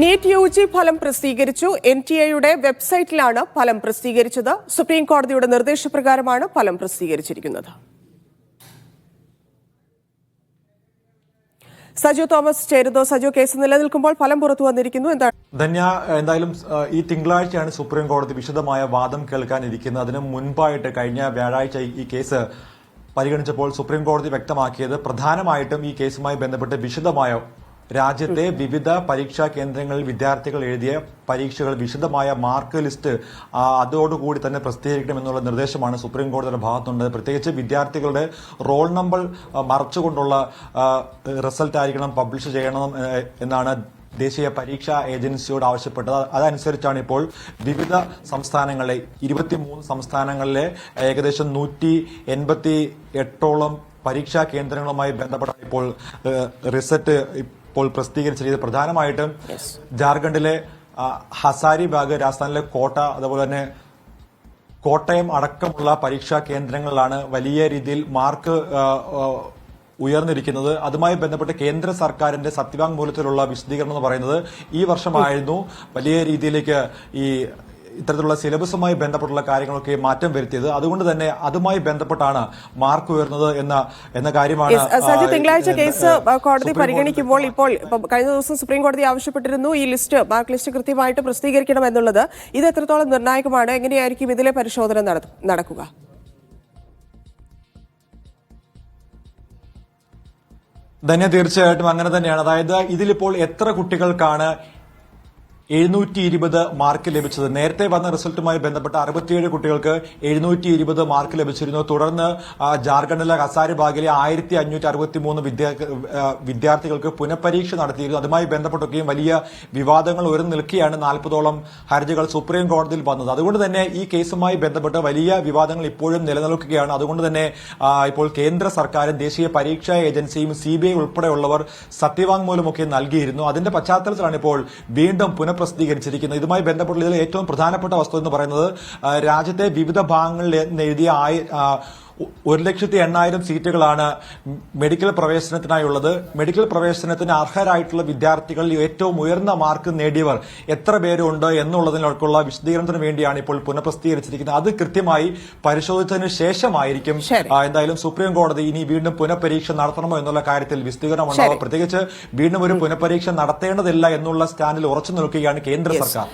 NEET UG ഫലം പ്രസിദ്ധീകരിച്ചു. NTA-യുടെ വെബ്സൈറ്റിലാണ് ഫലം പ്രസിദ്ധീകരിച്ചത്. സുപ്രീം കോടതിയുടെ നിർദ്ദേശപ്രകാരമാണ് ഫലം പ്രസിദ്ധീകരിച്ചിരിക്കുന്നത്. സജു തോമസ് ചേരുന്നു. സജു, കേസ് നിലനിൽക്കുമ്പോൾ ഫലം പുറത്തു വന്നിരിക്കുന്നു. എന്തായാലും ഈ തിങ്കളാഴ്ചയാണ് സുപ്രീം കോടതി വിശദമായ വാദം കേൾക്കാനിരിക്കുന്നത്. അതിന് മുൻപായിട്ട് കഴിഞ്ഞ വ്യാഴാഴ്ച ഈ കേസ് പരിഗണിച്ചപ്പോൾ സുപ്രീം കോടതി വ്യക്തമാക്കിയത് പ്രധാനമായിട്ടും ഈ കേസുമായി ബന്ധപ്പെട്ട് വിശദമായ രാജ്യത്തെ വിവിധ പരീക്ഷാ കേന്ദ്രങ്ങളിൽ വിദ്യാർത്ഥികൾ എഴുതിയ പരീക്ഷകൾ വിശദമായ മാർക്ക് ലിസ്റ്റ് അതോടുകൂടി തന്നെ പ്രസിദ്ധീകരിക്കണമെന്നുള്ള നിർദ്ദേശമാണ് സുപ്രീം കോടതിയുടെ ഭാഗത്തുണ്ട്. പ്രത്യേകിച്ച് വിദ്യാർത്ഥികളുടെ റോൾ നമ്പർ മറച്ചുകൊണ്ടുള്ള റിസൾട്ട് ആയിരിക്കണം പബ്ലിഷ് ചെയ്യണം എന്നാണ് ദേശീയ പരീക്ഷാ ഏജൻസിയോട് ആവശ്യപ്പെട്ടത്. അതനുസരിച്ചാണ് ഇപ്പോൾ വിവിധ സംസ്ഥാനങ്ങളിലെ 23 സംസ്ഥാനങ്ങളിലെ ഏകദേശം 188ഓളം പരീക്ഷാ കേന്ദ്രങ്ങളുമായി ബന്ധപ്പെട്ടാണ് ഇപ്പോൾ റിസൾട്ട് ഇപ്പോൾ പ്രസിദ്ധീകരിച്ചിരിക്കുന്നത്. പ്രധാനമായിട്ടും ജാർഖണ്ഡിലെ ഹസാരിബാഗ്, രാജസ്ഥാനിലെ കോട്ട, അതുപോലെ തന്നെ കോട്ടയം അടക്കമുള്ള പരീക്ഷാ കേന്ദ്രങ്ങളിലാണ് വലിയ രീതിയിൽ മാർക്ക് ഉയർന്നിരിക്കുന്നത്. അതുമായി ബന്ധപ്പെട്ട് കേന്ദ്ര സർക്കാരിന്റെ സത്യവാങ്മൂലത്തിലുള്ള വിശദീകരണം എന്ന് പറയുന്നത് ഈ വർഷമായിരുന്നു വലിയ രീതിയിലേക്ക് ഈ ഇത്തരത്തിലുള്ള സിലബസുമായി ബന്ധപ്പെട്ടുള്ള കാര്യങ്ങളൊക്കെ മാറ്റം വരുത്തിയത്. അതുകൊണ്ട് തന്നെ അതുമായി ബന്ധപ്പെട്ടാണ് മാർക്ക് ഉയർന്നത് എന്ന കാര്യമാണ്. തിങ്കളാഴ്ച കേസ് കോടതി പരിഗണിക്കുമ്പോൾ ഇപ്പോൾ കഴിഞ്ഞ ദിവസം സുപ്രീം കോടതി ആവശ്യപ്പെട്ടിരുന്നു ഈ മാർക്ക് ലിസ്റ്റ് കൃത്യമായിട്ട് പ്രസിദ്ധീകരിക്കണം എന്നുള്ളത്. ഇത് എത്രത്തോളം നിർണായകമാണ്? എങ്ങനെയായിരിക്കും ഇതിലെ പരിശോധന നടക്കുക? തീർച്ചയായിട്ടും അങ്ങനെ തന്നെയാണ്. അതായത് ഇതിലിപ്പോൾ എത്ര കുട്ടികൾക്കാണ് 720 മാർക്ക് ലഭിച്ചത്? നേരത്തെ വന്ന റിസൾട്ടുമായി ബന്ധപ്പെട്ട് 67 കുട്ടികൾക്ക് 720 മാർക്ക് ലഭിച്ചിരുന്നു. തുടർന്ന് ജാർഖണ്ഡിലെ ഹസാരിബാഗിലെ 1563 വിദ്യാർത്ഥികൾക്ക് പുനഃപരീക്ഷ നടത്തിയിരുന്നു. അതുമായി ബന്ധപ്പെട്ടൊക്കെയും വലിയ വിവാദങ്ങൾ ഉയർന്നു നിൽക്കുകയാണ് 40ഓളം ഹർജികൾ സുപ്രീം കോടതിയിൽ വന്നത്. അതുകൊണ്ട് തന്നെ ഈ കേസുമായി ബന്ധപ്പെട്ട് വലിയ വിവാദങ്ങൾ ഇപ്പോഴും നിലനിൽക്കുകയാണ്. അതുകൊണ്ട് തന്നെ ഇപ്പോൾ കേന്ദ്ര സർക്കാരും ദേശീയ പരീക്ഷാ ഏജൻസിയും CBI ഉൾപ്പെടെയുള്ളവർ സത്യവാങ്മൂലമൊക്കെ നൽകിയിരുന്നു. അതിന്റെ പശ്ചാത്തലത്തിലാണ് ഇപ്പോൾ വീണ്ടും പ്രസിദ്ധീകരിച്ചിരിക്കുന്നത്. ഇതുമായി ബന്ധപ്പെട്ടുള്ള ഇതിൽ ഏറ്റവും പ്രധാനപ്പെട്ട വസ്തുത എന്ന് പറയുന്നത് രാജ്യത്തെ വിവിധ ഭാഗങ്ങളിൽ എഴുതിയ 1,80,000 സീറ്റുകളാണ് മെഡിക്കൽ പ്രവേശനത്തിനായുള്ളത്. മെഡിക്കൽ പ്രവേശനത്തിന് അർഹരായിട്ടുള്ള വിദ്യാർത്ഥികളിൽ ഏറ്റവും ഉയർന്ന മാർക്ക് നേടിയവർ എത്ര പേരുണ്ട് എന്നുള്ളതിനൊക്കെയുള്ള വിശദീകരണത്തിന് വേണ്ടിയാണ് ഇപ്പോൾ പുനഃപ്രസിദ്ധീകരിച്ചിരിക്കുന്നത്. അത് കൃത്യമായി പരിശോധിച്ചതിന് ശേഷമായിരിക്കും എന്തായാലും സുപ്രീം കോടതി ഇനി വീണ്ടും പുനഃപരീക്ഷ നടത്തണമോ എന്നുള്ള കാര്യത്തിൽ വിശദീകരണം ഉണ്ടാവും. പ്രത്യേകിച്ച് വീണ്ടും ഒരു പുനഃപരീക്ഷ നടത്തേണ്ടതില്ല എന്നുള്ള സ്റ്റാൻഡിൽ ഉറച്ചു നിൽക്കുകയാണ് കേന്ദ്ര സർക്കാർ.